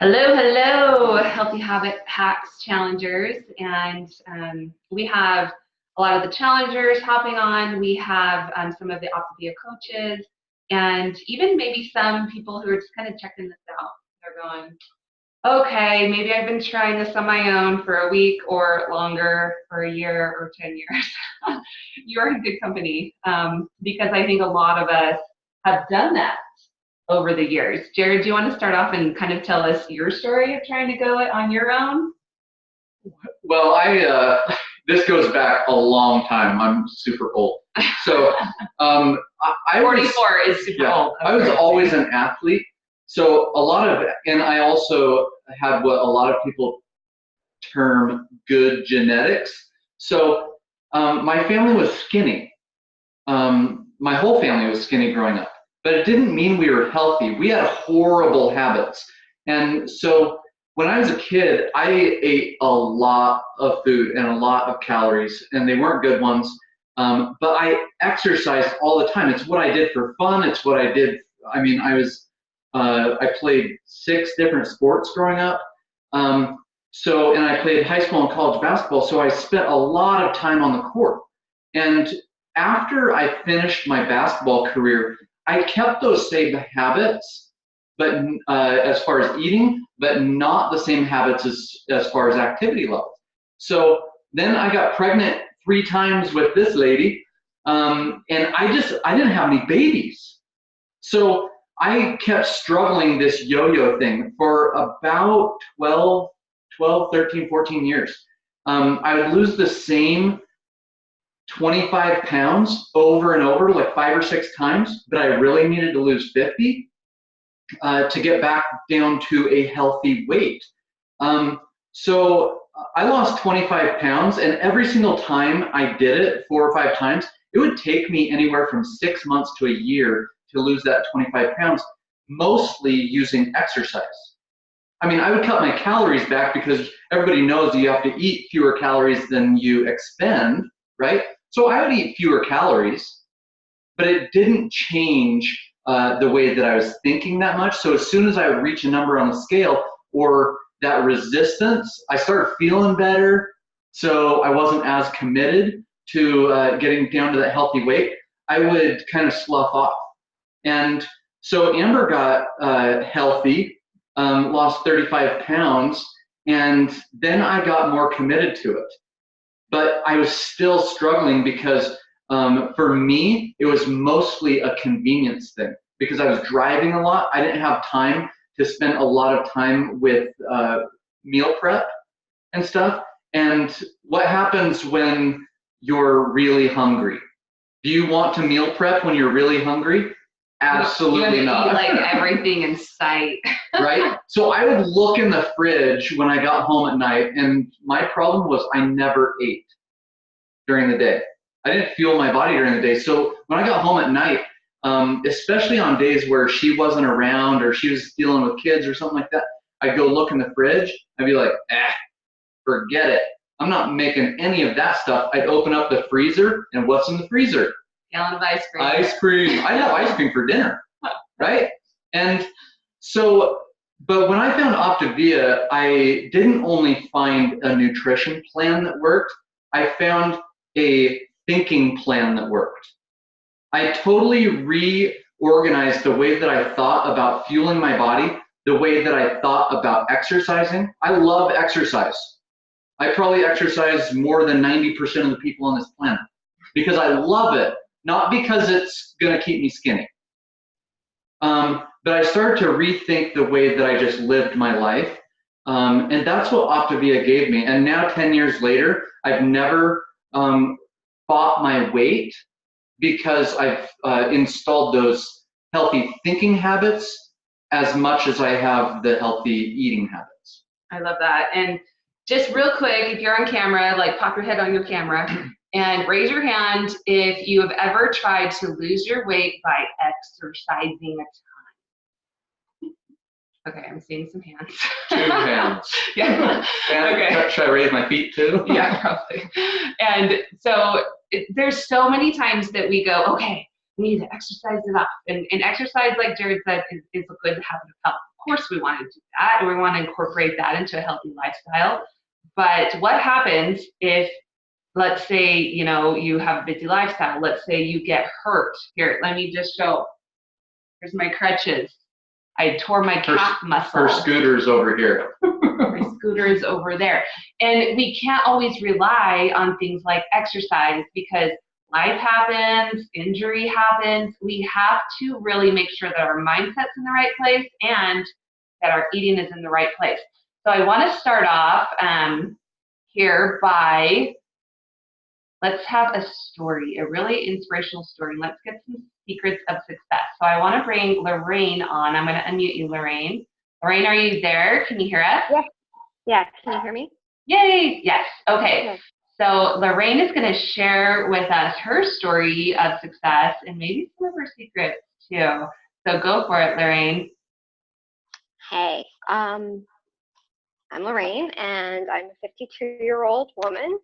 Hello, hello, Healthy Habit Hacks challengers. And we have a lot of the challengers hopping on. We have some of the Optavia coaches and even maybe some people who are just kind of checking this out. They're going, okay, maybe I've been trying this on my own for a week or longer, for a year or 10 years. You're in good company because I think a lot of us have done that over the years. Jared, do you want to start off and kind of tell us your story of trying to go it on your own? Well, this goes back a long time. I'm super old. So I 44 is super old. I was always an athlete. So and I also had what a lot of people term good genetics. So my family was skinny. My whole family was skinny growing up, but it didn't mean we were healthy. We had horrible habits. And so when I was a kid, I ate a lot of food and a lot of calories, and they weren't good ones. But I exercised all the time. It's what I did for fun. It's what I did. I mean, I played 6 different sports growing up. And I played high school and college basketball. So I spent a lot of time on the court. And after I finished my basketball career, I kept those same habits, but as far as eating, but not the same habits as far as activity levels. So then I got pregnant 3 times with this lady, and I didn't have any babies. So I kept struggling this yo-yo thing for about 12, 13, 14 years. I would lose the same 25 pounds over and over, like 5 or 6 times, but I really needed to lose 50 to get back down to a healthy weight. So I lost 25 pounds, and every single time I did it 4 or 5 times, it would take me anywhere from 6 months to a year to lose that 25 pounds, mostly using exercise. I mean, I would cut my calories back because everybody knows you have to eat fewer calories than you expend, right? So I would eat fewer calories, but it didn't change the way that I was thinking that much. So as soon as I would reach a number on the scale or that resistance, I started feeling better. So I wasn't as committed to getting down to that healthy weight. I would kind of slough off. And so Amber got healthy, lost 35 pounds, and then I got more committed to it. But I was still struggling because for me, it was mostly a convenience thing because I was driving a lot. I didn't have time to spend a lot of time with meal prep and stuff. And what happens when you're really hungry? Do you want to meal prep when you're really hungry? Absolutely not. Eat like everything in sight. Right? So I would look in the fridge when I got home at night, and my problem was I never ate during the day. I didn't fuel my body during the day. So when I got home at night, especially on days where she wasn't around or she was dealing with kids or something like that, I'd go look in the fridge. I'd be like, forget it. I'm not making any of that stuff. I'd open up the freezer, and what's in the freezer? Gallon of ice cream. Ice cream. I have ice cream for dinner, right? And so, but when I found Optavia, I didn't only find a nutrition plan that worked, I found a thinking plan that worked. I totally reorganized the way that I thought about fueling my body, the way that I thought about exercising. I love exercise. I probably exercise more than 90% of the people on this planet because I love it, not because it's going to keep me skinny. But I started to rethink the way that I just lived my life. And that's what Optavia gave me. And now 10 years later, I've never fought my weight because I've installed those healthy thinking habits as much as I have the healthy eating habits. I love that. And just real quick, if you're on camera, like pop your head on your camera and raise your hand if you have ever tried to lose your weight by exercising a ton. Okay, I'm seeing some hands. 2 hands. Yeah. And okay. Should I raise my feet too? Yeah, probably. And so there's so many times that we go, okay, we need to exercise it up. And exercise, like Jared said, is a good habit of health. course we want to do that, and we want to incorporate that into a healthy lifestyle. But what happens if, let's say, you have a busy lifestyle. Let's say you get hurt. Here, let me just show. Here's my crutches. I tore my calf muscle. Her scooter's over here. My scooter is over there. And we can't always rely on things like exercise because life happens, injury happens. We have to really make sure that our mindset's in the right place and that our eating is in the right place. So I want to start off here by, let's have a story, a really inspirational story. Let's get some secrets of success. So I want to bring Lorraine on. I'm going to unmute you, Lorraine. Lorraine, are you there? Can you hear us? Yes. Yeah. Can you hear me? Yay. Yes. Okay. So Lorraine is going to share with us her story of success and maybe some of her secrets too. So go for it, Lorraine. Hey, I'm Lorraine, and I'm a 52-year-old woman.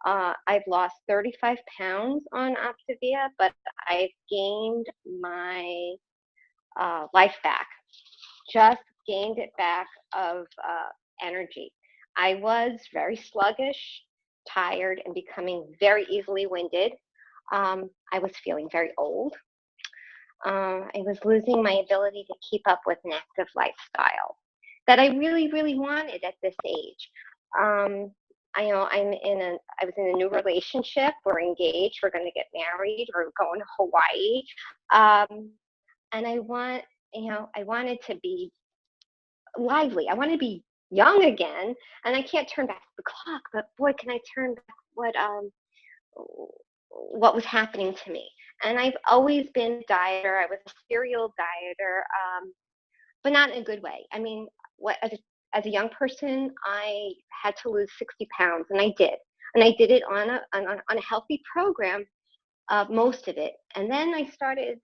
I've lost 35 pounds on Optavia, but I've gained my life back. Just gained it back of energy. I was very sluggish, tired, and becoming very easily winded. I was feeling very old. I was losing my ability to keep up with an active lifestyle that I really, really wanted at this age. I was in a new relationship. We're engaged. We're going to get married. We're going to Hawaii. And I wanted to be lively. I want to be young again. And I can't turn back the clock, but boy, can I turn back what was happening to me. And I've always been a dieter. I was a serial dieter, but not in a good way. I mean, as a young person, I had to lose 60 pounds, and I did. And I did it on a healthy program, most of it. And then I started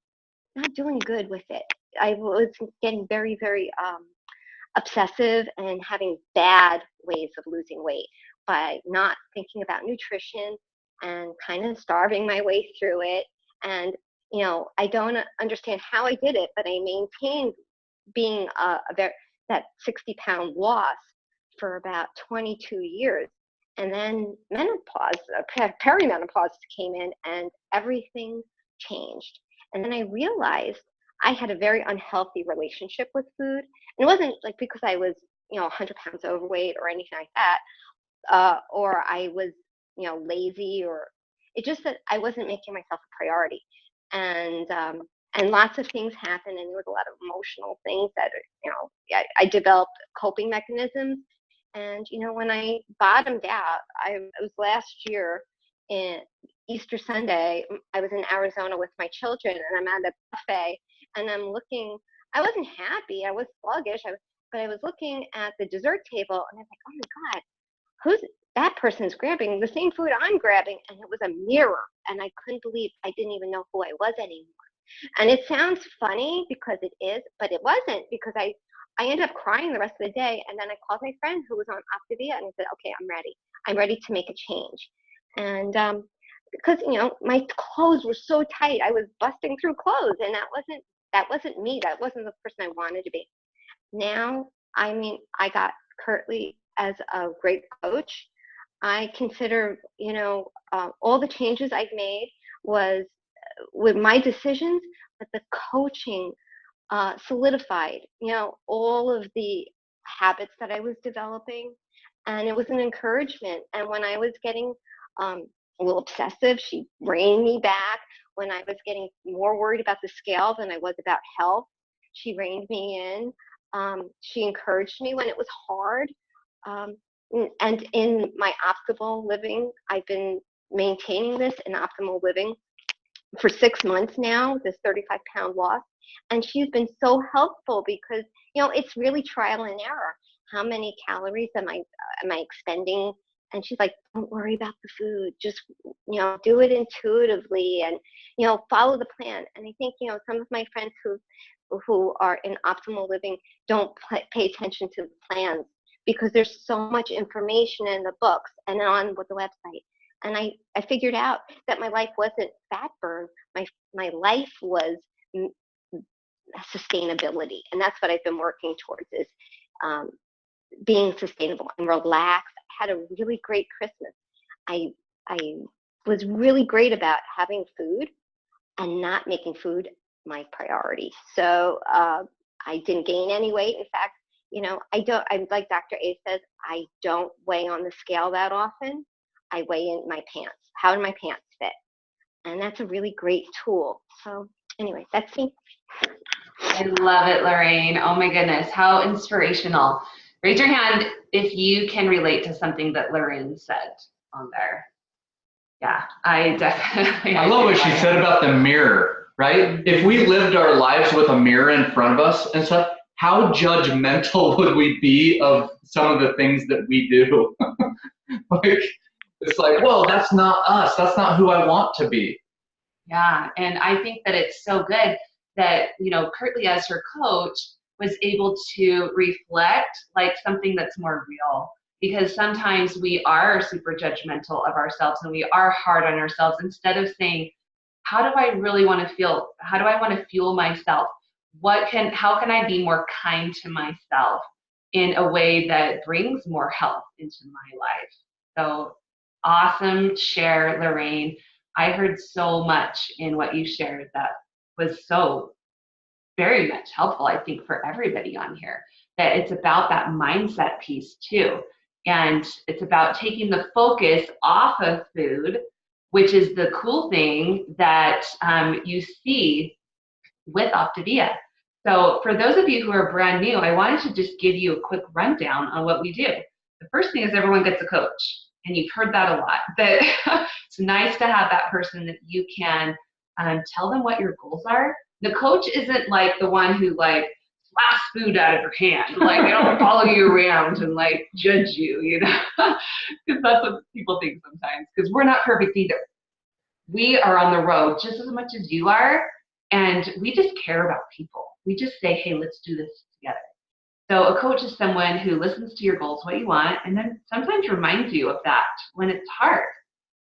not doing good with it. I was getting very, very obsessive and having bad ways of losing weight by not thinking about nutrition and kind of starving my way through it. And, I don't understand how I did it, but I maintained being that 60-pound loss for about 22 years. And then perimenopause came in and everything changed. And then I realized I had a very unhealthy relationship with food. And it wasn't like because I was, 100 pounds overweight or anything like that, or I was, lazy, or it's just that I wasn't making myself a priority. And lots of things happened, and there was a lot of emotional things that, I developed coping mechanisms. And, when I bottomed out, it was last year in Easter Sunday, I was in Arizona with my children, and I'm at a buffet, and I'm looking, I wasn't happy, I was sluggish, but I was looking at the dessert table, and I was like, oh my God, that person's grabbing the same food I'm grabbing, and it was a mirror, and I couldn't believe I didn't even know who I was anymore. And it sounds funny because it is, but it wasn't, because I ended up crying the rest of the day. And then I called my friend who was on Optavia, and I said, okay, I'm ready. I'm ready to make a change. And because, my clothes were so tight, I was busting through clothes, and that wasn't me. That wasn't the person I wanted to be. Now, I got Kurtley as a great coach. I consider, all the changes I've made was with my decisions, but the coaching solidified, all of the habits that I was developing, and it was an encouragement. And when I was getting a little obsessive, she reined me back. When I was getting more worried about the scale than I was about health, she reined me in. She encouraged me when it was hard. And in my optimal living, I've been maintaining this in optimal living for 6 months now, this 35-pound loss. And she's been so helpful because, it's really trial and error. How many calories am I expending? And she's like, don't worry about the food. Just, do it intuitively and, follow the plan. And I think, some of my friends who are in optimal living don't pay attention to the plans because there's so much information in the books and on the website. And I figured out that my life wasn't fat burn. My life was sustainability. And that's what I've been working towards, is being sustainable and relaxed. I had a really great Christmas. I was really great about having food and not making food my priority. So I didn't gain any weight. In fact, I'm like Dr. A says, I don't weigh on the scale that often. I weigh in my pants. How do my pants fit? And that's a really great tool. So anyway, that's me. I love it, Lorraine. Oh my goodness, how inspirational. Raise your hand if you can relate to something that Lorraine said on there. Yeah, I definitely. I love what she said about the mirror, right? If we lived our lives with a mirror in front of us and stuff, how judgmental would we be of some of the things that we do? It's like, whoa, that's not us. That's not who I want to be. Yeah, and I think that it's so good that, Kirtley as her coach was able to reflect like something that's more real, because sometimes we are super judgmental of ourselves and we are hard on ourselves, instead of saying, how do I really want to feel? How do I want to fuel myself? How can I be more kind to myself in a way that brings more health into my life? So awesome share, Lorraine. I heard so much in what you shared that was so very much helpful, I think, for everybody on here, that it's about that mindset piece too. And it's about taking the focus off of food, which is the cool thing that you see with Optavia. So for those of you who are brand new, I wanted to just give you a quick rundown on what we do. The first thing is everyone gets a coach. And you've heard that a lot, but it's nice to have that person that you can tell them what your goals are. The coach isn't like the one who like slaps food out of your hand. Like, they don't follow you around and like judge you, because that's what people think sometimes, because we're not perfect either. We are on the road just as much as you are, and we just care about people. We just say, hey, let's do this together. So a coach is someone who listens to your goals, what you want, and then sometimes reminds you of that when it's hard.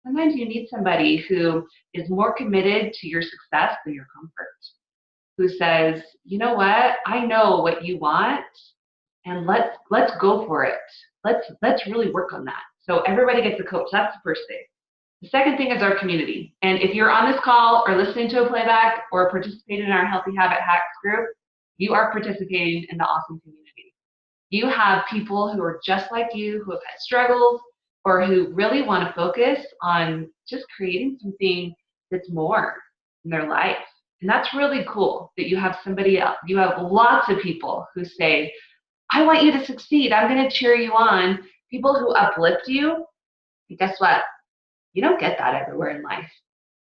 Sometimes you need somebody who is more committed to your success than your comfort, who says, you know what, I know what you want, and let's go for it. Let's really work on that. So everybody gets a coach. That's the first thing. The second thing is our community. And if you're on this call or listening to a playback or participating in our Healthy Habit Hacks group, you are participating in the awesome community. You have people who are just like you, who have had struggles, or who really want to focus on just creating something that's more in their life. And that's really cool that you have somebody else. You have lots of people who say, I want you to succeed. I'm going to cheer you on. People who uplift you. And guess what? You don't get that everywhere in life.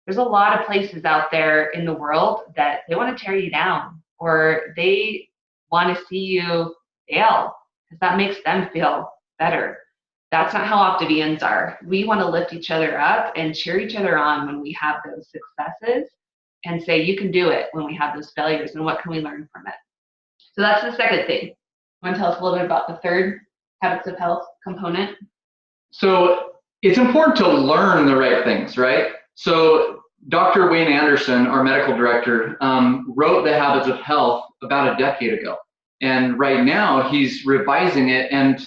There's a lot of places out there in the world that they want to tear you down, or they want to see you fail because that makes them feel better. That's not how Optavians are. We want to lift each other up and cheer each other on when we have those successes, and say, you can do it when we have those failures, and what can we learn from it? So that's the second thing. Want to tell us a little bit about the third habits of health component? So it's important to learn the right things, right? So Dr. Wayne Anderson, our medical director, wrote The Habits of Health about a decade ago. And right now he's revising it, and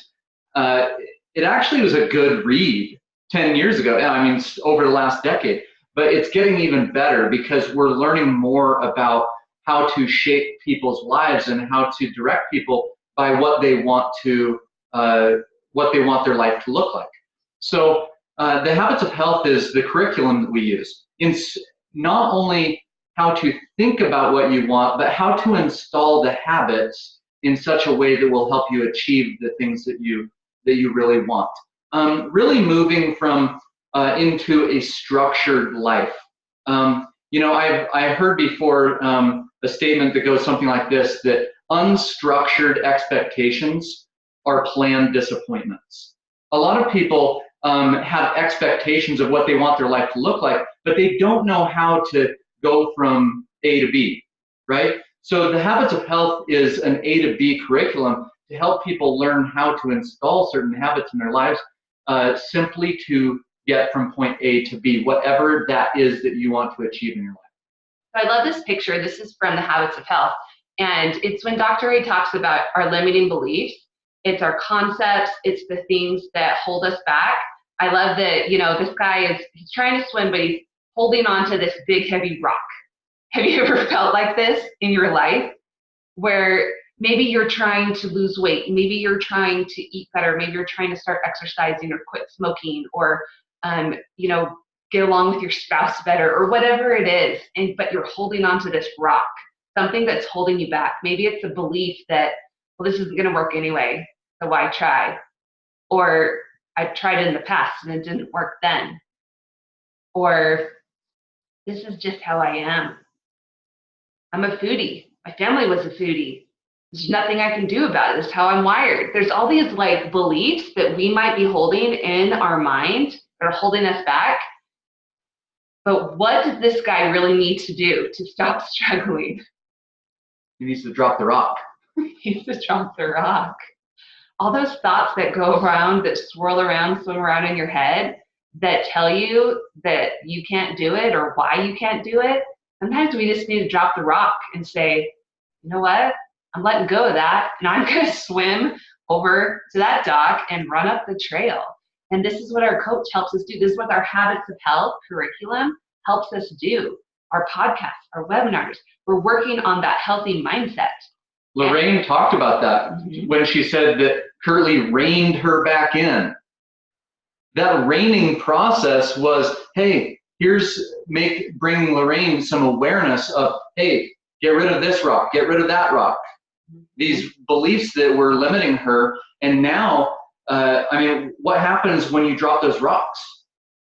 it actually was a good read 10 years ago. I mean, over the last decade. But it's getting even better because we're learning more about how to shape people's lives and how to direct people by what they want their life to look like. So the Habits of Health is the curriculum that we use. It's not only how to think about what you want, but how to install the habits in such a way that will help you achieve the things that you really want. Really moving from into a structured life. I've heard before a statement that goes something like this, that unstructured expectations are planned disappointments. A lot of people have expectations of what they want their life to look like, but they don't know how to go from A to B, right? So the Habits of Health is an A to B curriculum to help people learn how to install certain habits in their lives, simply to get from point A to B, whatever that is that you want to achieve in your life. So I love this picture. This is from the Habits of Health. And it's when Dr. Ray talks about our limiting beliefs, it's our concepts, it's the things that hold us back. I love that, this guy he's trying to swim, but he's holding on to this big, heavy rock. Have you ever felt like this in your life? Where maybe you're trying to lose weight, maybe you're trying to eat better, maybe you're trying to start exercising or quit smoking or, get along with your spouse better or whatever it is, but you're holding on to this rock, something that's holding you back. Maybe it's a belief that, well, this isn't going to work anyway, so why try? Or I've tried it in the past and it didn't work then. Or this is just how I am. I'm a foodie. My family was a foodie. There's nothing I can do about it. This is how I'm wired. There's all these beliefs that we might be holding in our mind that are holding us back. But what does this guy really need to do to stop struggling? He needs to drop the rock. He needs to drop the rock. All those thoughts that go around, that swirl around, swim around in your head, that tell you that you can't do it or why you can't do it, sometimes we just need to drop the rock and say, you know what? I'm letting go of that, and I'm going to swim over to that dock and run up the trail. And this is what our coach helps us do. This is what our Habits of Health curriculum helps us do. Our podcasts, our webinars, we're working on that healthy mindset. Lorraine talked about that when she said that Curly reined her back in. That reining process was, hey, bringing Lorraine some awareness of, hey, get rid of this rock, get rid of that rock. These beliefs that were limiting her. And now, what happens when you drop those rocks?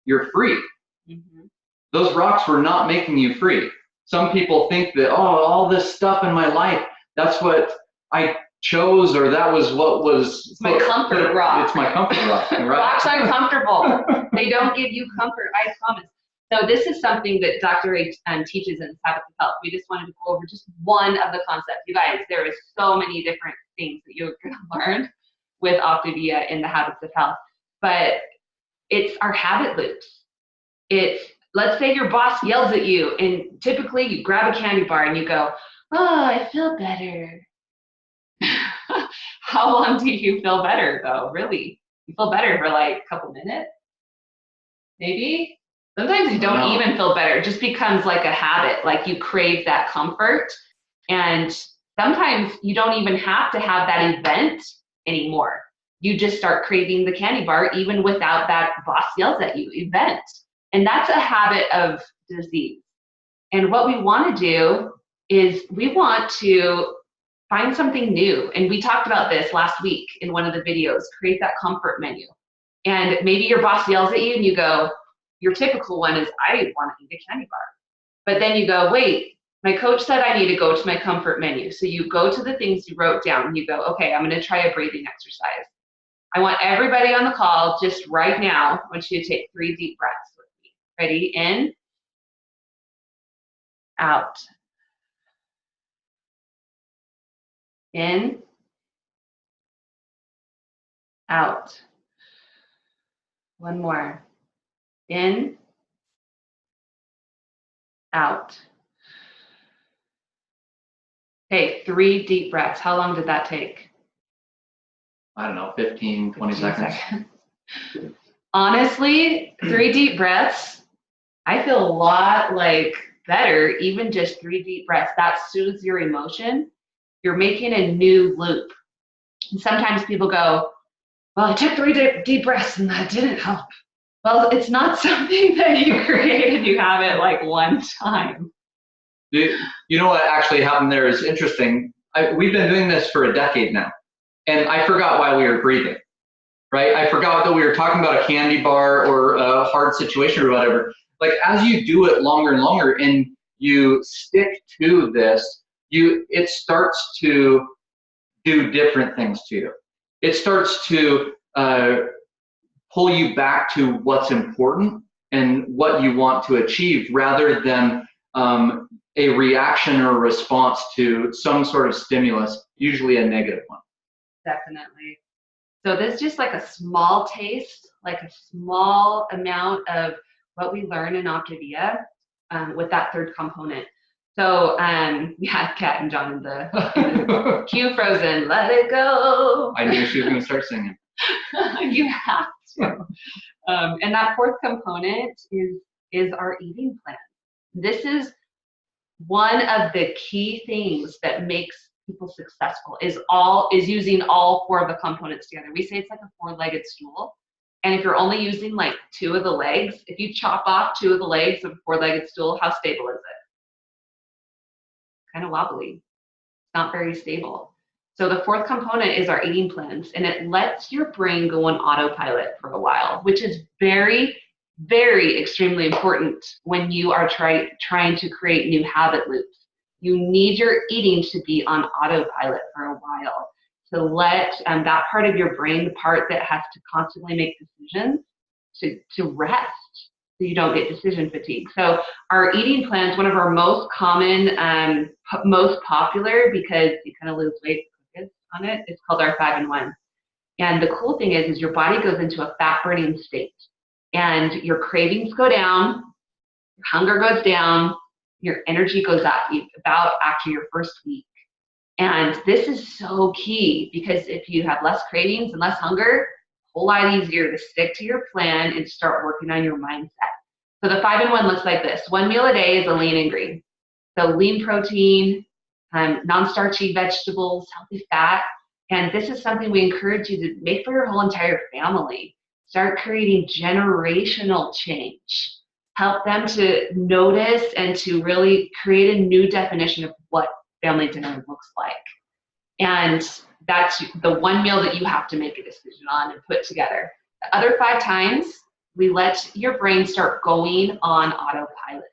You're free. Mm-hmm. Those rocks were not making you free. Some people think that, all this stuff in my life, that's what I chose, or that was what was. It's my comfort rock. It's my comfort rock. Right? Rocks are uncomfortable. They don't give you comfort, I promise. So this is something that Dr. Ray teaches in Habits of Health. We just wanted to go over just one of the concepts. You guys, there is so many different things that you're going to learn with Optavia in the Habits of Health. But it's our habit loops. Let's say your boss yells at you, and typically you grab a candy bar and you go, oh, I feel better. How long do you feel better, though? Really? You feel better for a couple minutes? Maybe? Sometimes you don't even feel better. It just becomes like a habit. You crave that comfort. And sometimes you don't even have to have that event anymore. You just start craving the candy bar even without that boss yells at you event. And that's a habit of disease. And what we want to do is we want to find something new. And we talked about this last week in one of the videos, create that comfort menu. And maybe your boss yells at you and you go, your typical one is, I want to eat a candy bar. But then you go, wait, my coach said I need to go to my comfort menu. So you go to the things you wrote down and you go, okay, I'm going to try a breathing exercise. I want everybody on the call just right now, I want you to take 3 deep breaths with me. Ready? In, out. In, out. One more. In, out. Okay, 3 deep breaths. How long did that take? I don't know, 15, 20 seconds. Honestly, 3 deep breaths, I feel a lot better, even just 3 deep breaths. That soothes your emotion. You're making a new loop. And sometimes people go, well, I took 3 deep breaths and that didn't help. Well, it's not something that you created. You have it one time. You know what actually happened there is interesting. We've been doing this for a decade now. And I forgot why we were breathing, right? I forgot that we were talking about a candy bar or a hard situation or whatever. As you do it longer and longer and you stick to this, it starts to do different things to you. It starts to pull you back to what's important and what you want to achieve rather than a reaction or a response to some sort of stimulus, usually a negative one. Definitely. So this is just a small taste, a small amount of what we learn in Optavia with that third component. So, yeah, Kat and John in the cue Frozen, let it go. I knew she was going to start singing. You have to. And that fourth component is our eating plan. This is one of the key things that makes people successful is using all four of the components together. We say it's like a four-legged stool. And if you're only using like two of the legs, if you chop off two of the legs of a four-legged stool, how stable is it? Kind of wobbly. Not very stable. So the fourth component is our eating plans, and it lets your brain go on autopilot for a while, which is very, very extremely important when you are trying to create new habit loops. You need your eating to be on autopilot for a while to let that part of your brain, the part that has to constantly make decisions, to rest so you don't get decision fatigue. So our eating plan is one of our most common, most popular because you kind of lose weight on it. It's called our 5-in-1. And the cool thing is your body goes into a fat burning state and your cravings go down, your hunger goes down, your energy goes up about after your first week. And this is so key because if you have less cravings and less hunger, a whole lot easier to stick to your plan and start working on your mindset. So the 5-in-1 looks like this. 1 meal a day is a lean and green. So lean protein, non-starchy vegetables, healthy fat. And this is something we encourage you to make for your whole entire family. Start creating generational change. Help them to notice and to really create a new definition of what family dinner looks like. And that's the one meal that you have to make a decision on and put together. The other 5 times, we let your brain start going on autopilot.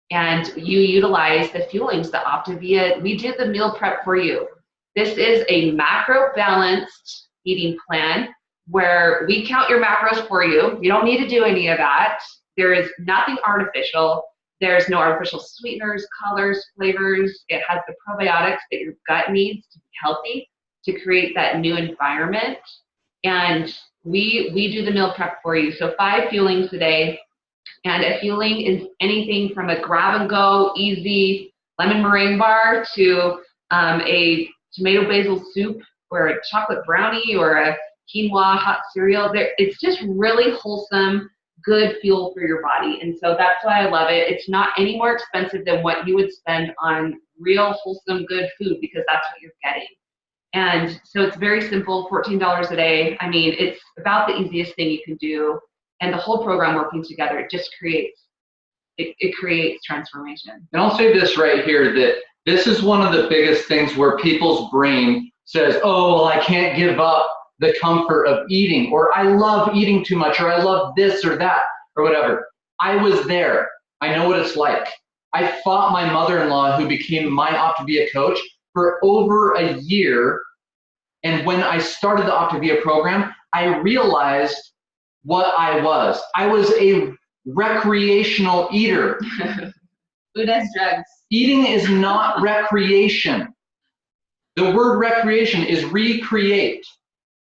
And you utilize the fuelings, the Optavia. We do the meal prep for you. This is a macro balanced eating plan where we count your macros for you. You don't need to do any of that. There is nothing artificial. There's no artificial sweeteners, colors, flavors. It has the probiotics that your gut needs to be healthy, to create that new environment. And we do the meal prep for you. So 5 fuelings a day. And a fueling is anything from a grab-and-go, easy lemon meringue bar to a tomato basil soup or a chocolate brownie or a quinoa hot cereal. It's just really wholesome, good fuel for your body. And so that's why I love it. It's not any more expensive than what you would spend on real, wholesome, good food because that's what you're getting. And so it's very simple, $14 a day. I mean, it's about the easiest thing you can do. And the whole program working together, it just creates transformation. And I'll say this right here, that this is one of the biggest things where people's brain says, oh, well, I can't give up the comfort of eating, or I love eating too much, or I love this or that, or whatever. I was there. I know what it's like. I fought my mother-in-law, who became my Optavia coach, for over a year. And when I started the Optavia program, I realized what I was. I was a recreational eater. Food as drugs. Eating is not recreation. The word recreation is recreate,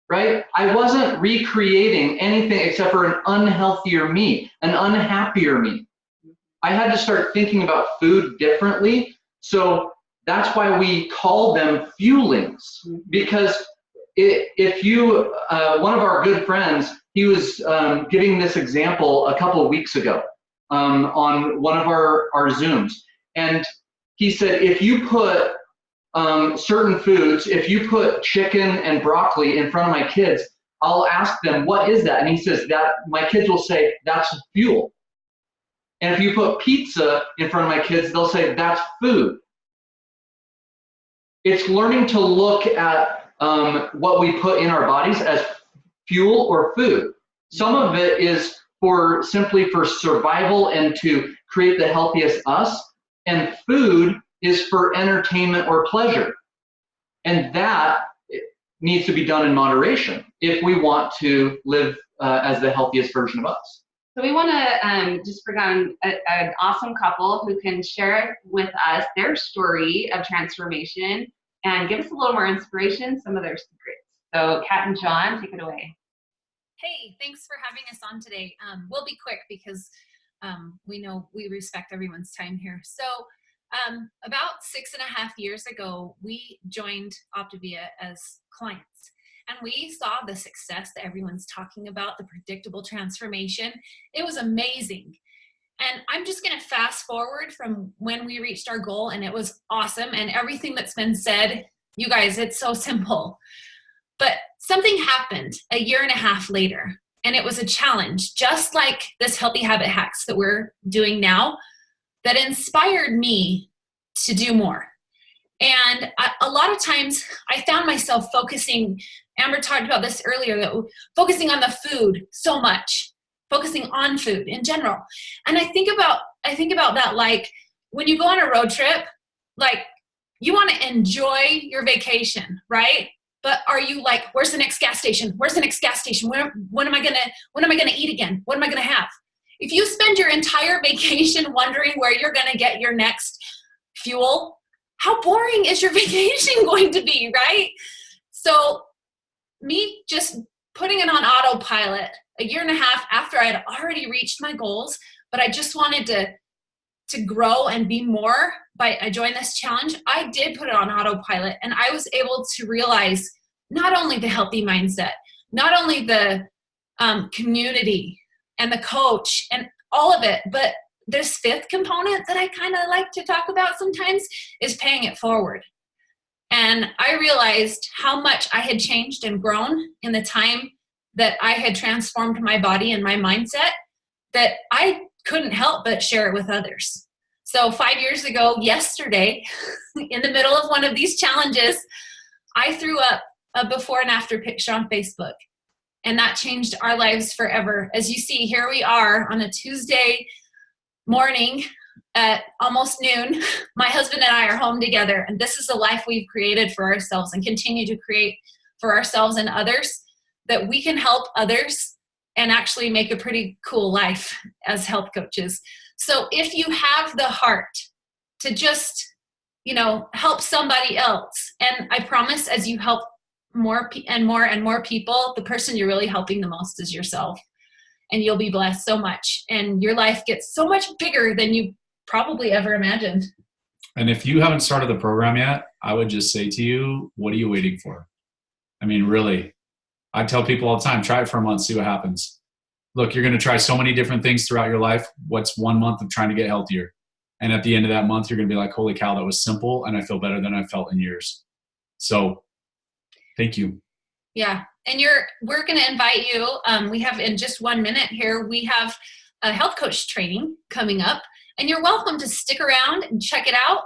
right? I wasn't recreating anything except for an unhealthier me, an unhappier me. I had to start thinking about food differently. So that's why we call them fuelings, because if you, one of our good friends, he was giving this example a couple of weeks ago on one of our Zooms. And he said, if you put certain foods, if you put chicken and broccoli in front of my kids, I'll ask them, what is that? And he says that my kids will say, that's fuel. And if you put pizza in front of my kids, they'll say, that's food. It's learning to look at what we put in our bodies as fuel or food. Some of it is simply for survival and to create the healthiest us, and food is for entertainment or pleasure. And that needs to be done in moderation if we want to live as the healthiest version of us. So we want to just bring on an awesome couple who can share with us their story of transformation and give us a little more inspiration, some of their secrets. So Kat and John, take it away. Hey, thanks for having us on today. We'll be quick because we know we respect everyone's time here. So About 6.5 years ago, we joined Optavia as clients, and we saw the success that everyone's talking about, the predictable transformation. It was amazing. And I'm just going to fast forward from when we reached our goal, and it was awesome. And everything that's been said, you guys, it's so simple. But something happened a year and a half later, and it was a challenge, just like this Healthy Habit Hacks that we're doing now, that inspired me to do more. And a lot of times I found myself focusing, Amber talked about this earlier, that focusing on the food so much, focusing on food in general. And I think about that, like when you go on a road trip, like you want to enjoy your vacation, right? But are you like, where's the next gas station? Where's the next gas station? When am I gonna eat again? What am I gonna have? If you spend your entire vacation wondering where you're gonna get your next fuel, how boring is your vacation going to be, right? So me just putting it on autopilot a year and a half after I had already reached my goals, but I just wanted to grow and be more. I joined this challenge, I did put it on autopilot, and I was able to realize not only the healthy mindset, not only the community and the coach and all of it, but this fifth component that I kind of like to talk about sometimes is paying it forward. And I realized how much I had changed and grown in the time that I had transformed my body and my mindset, that I couldn't help but share it with others. So 5 years ago, yesterday, in the middle of one of these challenges, I threw up a before and after picture on Facebook. And that changed our lives forever. As you see, here we are on a Tuesday morning at almost noon. My husband and I are home together, and this is the life we've created for ourselves and continue to create for ourselves and others, that we can help others and actually make a pretty cool life as health coaches. So if you have the heart to just, help somebody else, and I promise as you help more and more people, the person you're really helping the most is yourself. And you'll be blessed so much. And your life gets so much bigger than you probably ever imagined. And if you haven't started the program yet, I would just say to you, what are you waiting for? I mean, really, I tell people all the time, try it for a month, see what happens. Look, you're going to try so many different things throughout your life. What's 1 month of trying to get healthier? And at the end of that month, you're going to be like, holy cow, that was simple. And I feel better than I felt in years. So thank you. Yeah. And we're going to invite you. We have in just 1 minute here, we have a health coach training coming up, and you're welcome to stick around and check it out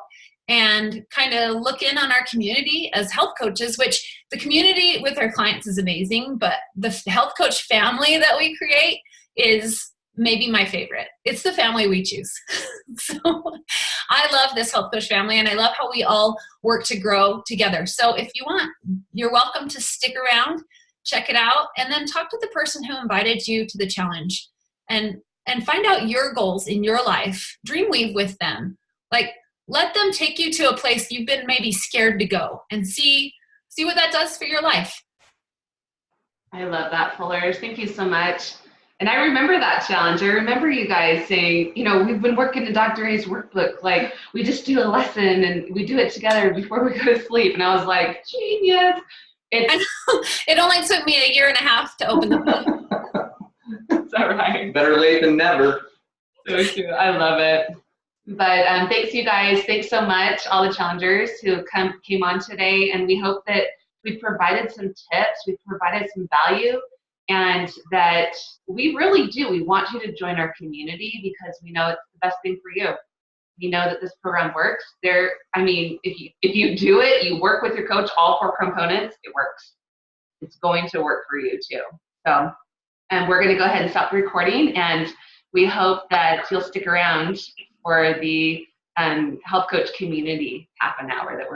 and kind of look in on our community as health coaches, which the community with our clients is amazing, but the health coach family that we create is maybe my favorite. It's the family we choose. So I love this health coach family, and I love how we all work to grow together. So if you want, you're welcome to stick around, check it out, and then talk to the person who invited you to the challenge and find out your goals in your life. Dreamweave with them. Like, let them take you to a place you've been maybe scared to go, and see what that does for your life. I love that, Fullers. Thank you so much. And I remember that challenge. I remember you guys saying, we've been working in Dr. A's workbook. Like, we just do a lesson and we do it together before we go to sleep. And I was like, genius. It only took me a year and a half to open the book. That's all right. Better late than never. So true. I love it. But thanks, you guys. Thanks so much, all the challengers who came on today. And we hope that we've provided some tips, we've provided some value, and that we really do. We want you to join our community because we know it's the best thing for you. We know that this program works. If you do it, you work with your coach, all 4 components, it works. It's going to work for you too. So, and we're going to go ahead and stop the recording, and we hope that you'll stick around for the health coach community half an hour that we're